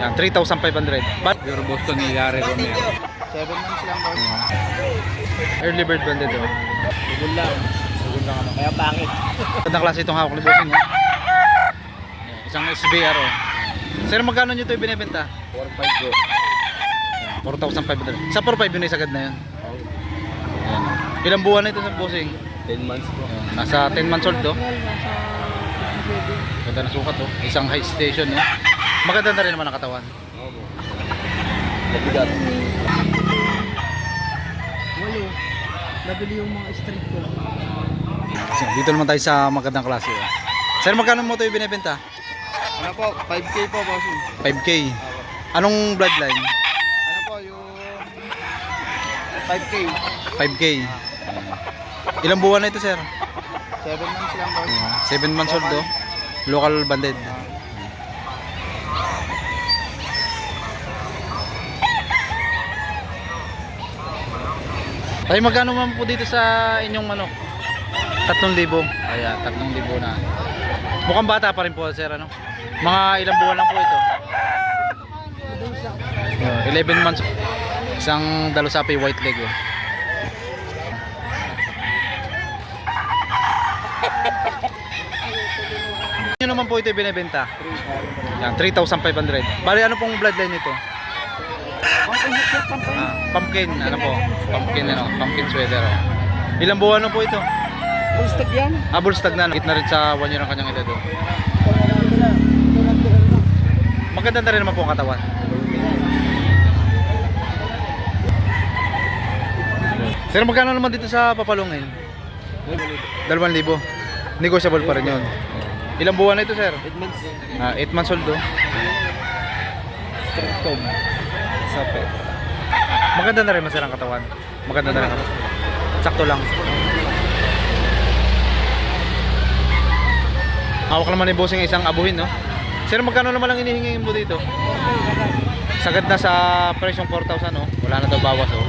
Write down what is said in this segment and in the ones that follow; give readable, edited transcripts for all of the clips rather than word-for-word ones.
Yan, 3,500. But Pure Boston ni Gary Romeo. 7 months lang boss. early bird banded oh. Bugol lang. Siguro lang ano. Kaya bakit? Magandang klase itong hawak ni Bossing oh. Isang SBR oh. Sir, magkano nyo ito ibinibenta? 4-5 bro. 4,500. Sa 4,500 yun ay sagad na yun. Ayan. Ilang buwan na ito sa Bossing? 10 months bro. Ayan. Nasa 10 months old to. Ganda na sukat to. Isang high station oh. Maganda na rin naman ang katawan. Oo bro. Nabigat. Walo. Nabili yung mga street ko. So, dito naman tayo sa magandang klase oh. Sir, magkano mo ito ibinibenta? Ano po? 5K po bossing. 5K. Anong bloodline? Ano po yung 5K? 5K. Ilang buwan na ito, sir? 7 months lang boss. 7 months old oh. Local banded. Tayo magkano man po dito sa inyong manok? 3,000. Ayan, 3,000 na. Mukhang bata pa rin po, sir, ano? Mga ilang buwan lang po ito. 11 months. Isang dalusapi white leg oh. Ano naman po ito binebenta? Yan, 3,500. Bali ano pong bloodline nito? Pumpkin, ano po? Pumpkin sweater oh. Ilang buwan na po ito? Gusto yan? Bullstag na, nakit na rin sa 1 year ang kanyang edad oh. Maganda na rin naman po ang katawan. Sir, magkano naman dito sa papalungin? 2,000. Negotiable pa rin yun. Ilang buwan na ito, sir? 8 months. 8 months old oh. Street comb. Sape. Maganda na rin masarang katawan. Maganda na rin. Sakto lang. Hawak naman ni Bossing isang abuhin, no? Sir, magkano naman lang inihingi mo dito? Sagad na sa presyong 4,000, no? Wala na daw bawas, oh.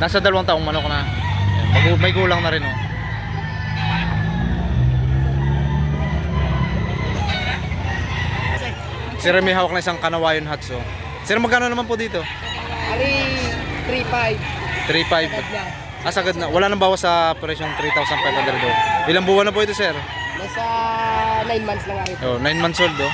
Nasa 2 taong manok na. May kulang na rin, oh. Sir, may hawak na isang Kanawayon Hats, oh. Sir, magkano naman po dito? Ali, 3.5. 3,500. Sagad na. Wala nang bawas sa presyong 3,500, oh. Ilang buwan na po ito, sir? Nasa 9 months lang ito. Oh, 9 months old, oh.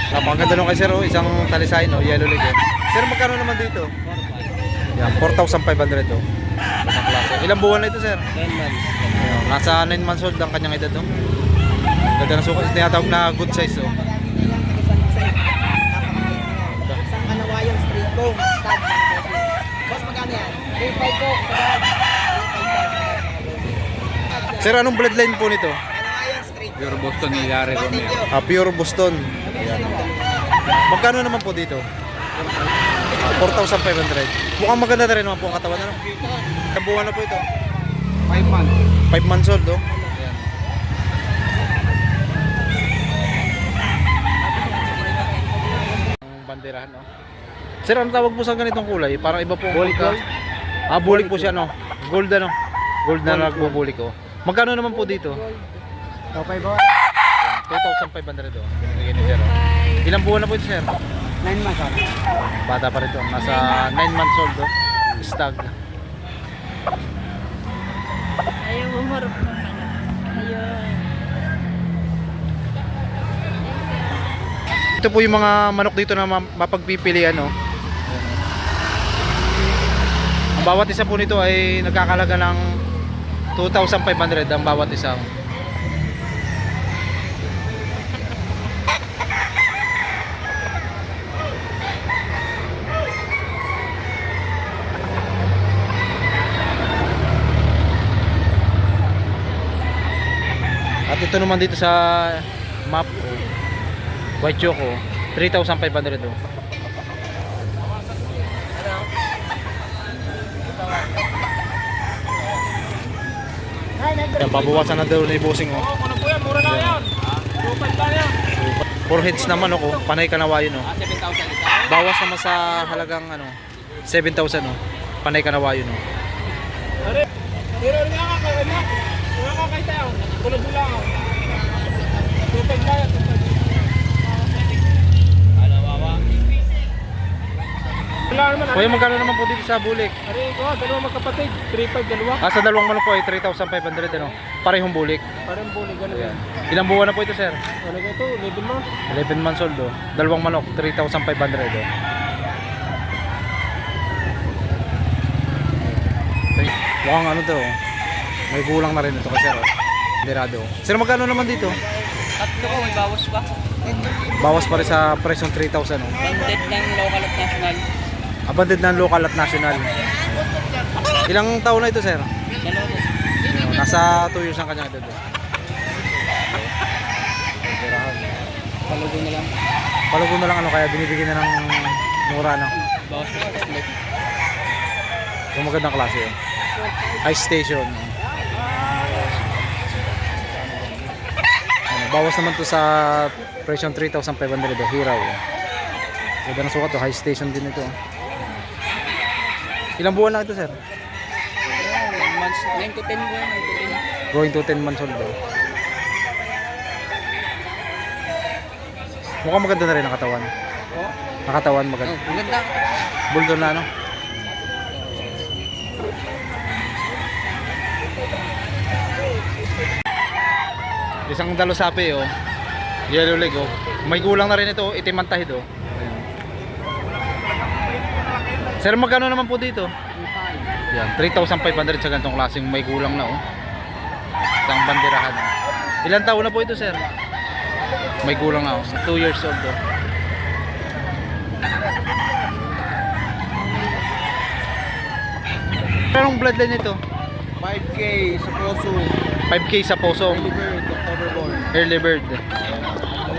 Napakaganda nung kay sir, oh. Isang talisayin, oh. Yellow leg, oh. Sir, magkano naman dito? Yan, 4,500, oh. Isang klase. Ilang buwan na ito, sir? 10 months. Ayun, nasa 9 months old ang kanyang edad, oh. Ganda na sukat. Tinatawag na good size, oh. Isang Kanawayon street comb. Stud. Boss, magkano yan? 3.5 po. Sir, anong bloodline po nito? Kanawayon street. Pure Boston ni Gary Romeo. Pure Boston. Ayan. Magkano naman po dito? 4,500. Mukhang maganda na rin naman po ang katawan, ano? Ilang buwan na po ito? 5 months. 5 months old, oh. Ayan. Ang banderahan, oh. Sir, ano tawag po sa ganitong kulay? Parang iba po. Bulik gold? Bulik po siya, no? Gold, ano? Gold na nagbubulik, oh. Magkano naman po dito? Okay ba? 2,500, oh. Binigyan ni sir, oh. Ilang buwan na po ito, sir? 9 months. Bata pa rin ito. Nasa 9 months old, oh. Stag. Ayaw umarap ng mga. Ayun. Ito po yung mga manok dito na mapagpipilian, no? Ang bawat isa po nito ay nagkakalaga ng 2,500 ang bawat isa. At ito naman dito sa map, oh. White Choco, 3,500, oh. Yan, pabawasan na daw ni Bossing, oh. Ano po yan? Mura na yan. 2.5 lang yan. 4 heads naman, oh. Panay Kanawayon, oh. 7,000 isa. Bawas naman sa halagang, 7,000, oh. Panay Kanawayon, oh. Pero nga ka, Kuya, magkano naman po dito sa bulik? Dalawa magkapatid. 3.5 dalawa. Sa dalawang manok po ay 3,500 ano. Parehong bulik. Parang buli, ganun Ayan. Ilang buwan na po ito, sir? Ano ito? 11 mo? 11 months old oh. Dalawang manok, 3,500 oh. Mukhang ano to oh. May gulang na rin ito kasi oh. Dirado. Sir, magkano naman dito? Tatlo ko, may bawas pa. Bawas pa rin sa presyong 3,000 oh. Banded ng local at national. Abandoned ng local at national. Ilang taon na ito, sir? Dalawa po. Nasa 2 years ang kanya ito. Palugo na lang. Palugo na lang ano, kaya binibigyan na ng mura no. Bawas pa. Yung magandang klase oh. High station. Ano, bawas naman to sa presyong 3,500 oh. Hiraw. Ganda ng sukat to, high station din ito. Ilang buwan lang ito, sir? Months, 9 to 10 buwan. 9 to 10. Going to 10 months old daw. Mukhang maganda na rin ang katawan. Oh, Nakatawan maganda. maganda. Bulldog na ano? Isang dalosapi oh. Yellow leg oh. May gulang na rin ito, itim ang tahid oh. Ayan. Sir, magkano naman po dito? Yan, 3,500 sa ganitong klaseng may gulang na oh. Isang banderahan oh. Ilan taon na po ito, sir? May gulang na oh. 2 years old oh. Anong bloodline nito? 5K sa Poso. 5K sa poso. Bird, October born. Early bird.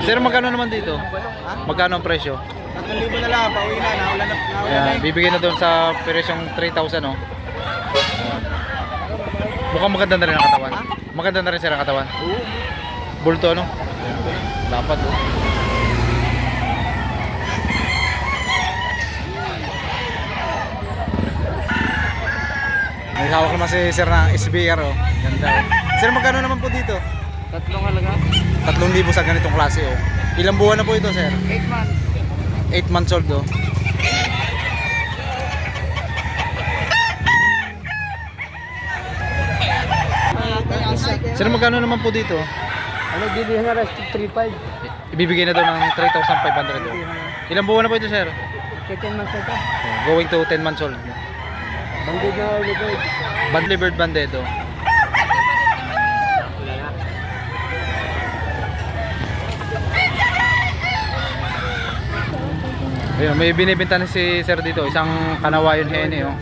Sir, magkano naman dito? Magkano ang presyo? 3,000 na lang, pauwi na. Naulan na. Ayan, bibigyan na doon sa presyong 3,000 oh. Mukhang maganda na rin ang katawan. Maganda na rin sir ang katawan. Bulto no? Dapat oh. May hawak naman si sir na SBR oh. Ganda oh. Sir, magkano naman po dito? Tatlong halaga. 3,000 sa ganitong klase oh. Ilang buwan na po ito, sir? 8 months. 8 months old oh. Sir, magkano naman po dito? Ano, bilihan na rin 3.5. Ibibigay na daw ng 3,500 oh. Ilang buwan na po ito, sir? 10 months na ito. Oh, going to 10 months old. Banded na ulit. Bandly bird banded oh. Ayun, may binibenta na si sir dito, isang Kanawayon hene oh.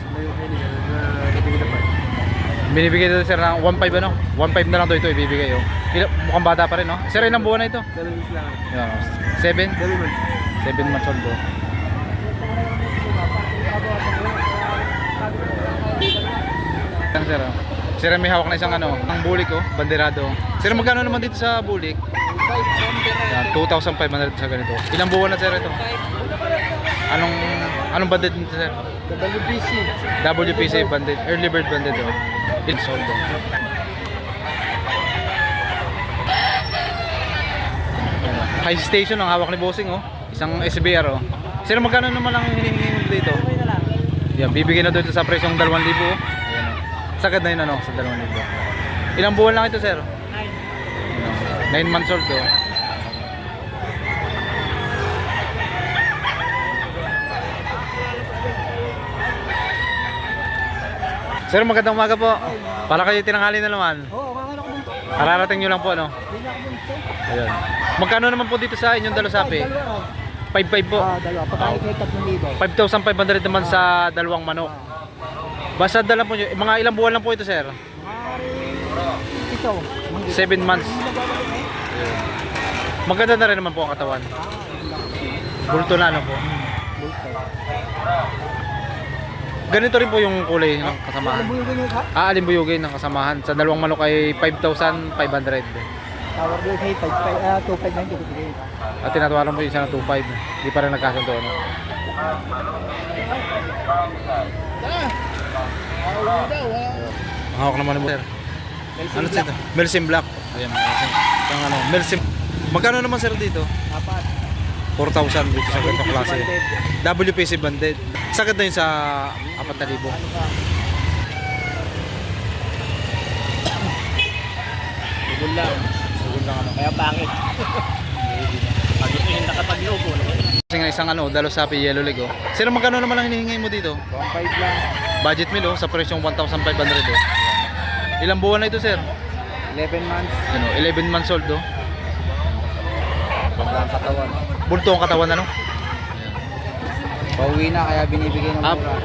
Binibigay dito sir ng 1.5 ano? 1.5 na lang ito ibibigay oh. Mukhang bata pa rin oh. Sir, ilang buwan na ito? 7? 7 months old oh. Yan sir oh. Sir, may hawak na isang ano, ang bulik oh, banderado. Sir, magkano naman dito sa bulik? Yan, 2,500 sa ganito. Ilang buwan na sir ito? Anong banded nito sir? WBC. WPC banded, early bird banded oh. It's sold oh. High station ang hawak ni bossing oh. Isang SBR oh. Sir, magkano naman ang hinihingi mo dito? Yan, bibigyan na doon sa presyong 2,000 oh. Ayan oh. Sagad na yun ano, sa 2,000. Ilang buwan lang ito sir? 9 months old oh. Sir, magandang umaga po. Para kayo tinanghali na naman. Oo, kakala ko bunto. Kararating nyo lang po, no? Hindi na ako bunto. Ayun. Magkano naman po dito sa inyong dalosapi? Dalawa. 5,500 po. Dalawa. Pagkain kayo 3,000. 5,500 naman sa dalawang manok. Basta dala po nyo. Mga ilang buwan lang po ito, sir? Ito. 7 months. Maganda na rin naman po ang katawan. Bulto na ano po. Ganito rin po yung kulay ng kasamahan. Alimbuyugin ng kasamahan. Sa dalawang manok ay 5,500. Tawag doon kay 2,590. At tinatawaran mo yung isa na 2,500. Hindi pa rin nagkasundo. Ano? Ang hawak naman mo sir. Ano ito? Melsim Black. Ayan mga bossing. Yung ano, Melsim. Magkano naman sir dito? Apat. 4,000 dito sa ganitong klase. Banded. WPC banded. Sagad na yun sa 4,000. Bugol lang. Bugol lang ano. Kaya pangit. Pag ito yung nakapaglobo. Kasi nga isang ano, dalo sapi yellow leg oh. Sir, magkano naman ang hinihingi mo dito? 1.5 lang. Budget meal oh, sa presyong 1,500 oh. Ilang buwan na ito sir? 11 months. Ano, 11 months old oh. Paglang katawan. Bulto ang katawan ano? Pauwi na kaya binibigay ng Ah, mura.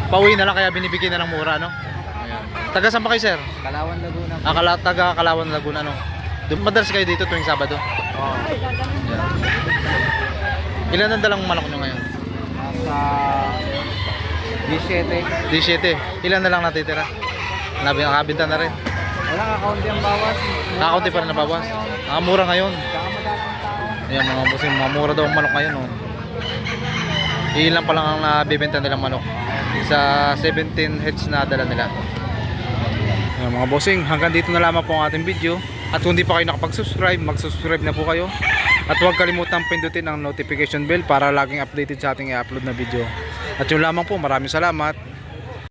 pauwi na lang kaya binibigyan na ng mura no? Ayan. Taga saan pa kayo sir? Kalawan Laguna. Taga Kalawan Laguna no? Doon madalas kayo dito tuwing Sabado? Oo. Ayan. Ilan ang dalang manok nyo ngayon? Nasa 17. 17. Ilan na lang natitira? Nakabinta na rin. Wala kakaunti ang bawas. Kakaunti pa rin nabawas. Mura ngayon. Saka madalang tao. Ayan mga bossing, mga mura daw ang manok ngayon. Oh. Ilan pa lang ang nabibenta nilang manok. Sa 17 heads na dala nila. Ayan mga bossing, hanggang dito na lamang po ang ating video. At kung di pa kayo nakapag-subscribe, mag-subscribe na po kayo. At huwag kalimutang pindutin ang notification bell para laging updated sa ating i-upload na video. At yun lamang po, maraming salamat.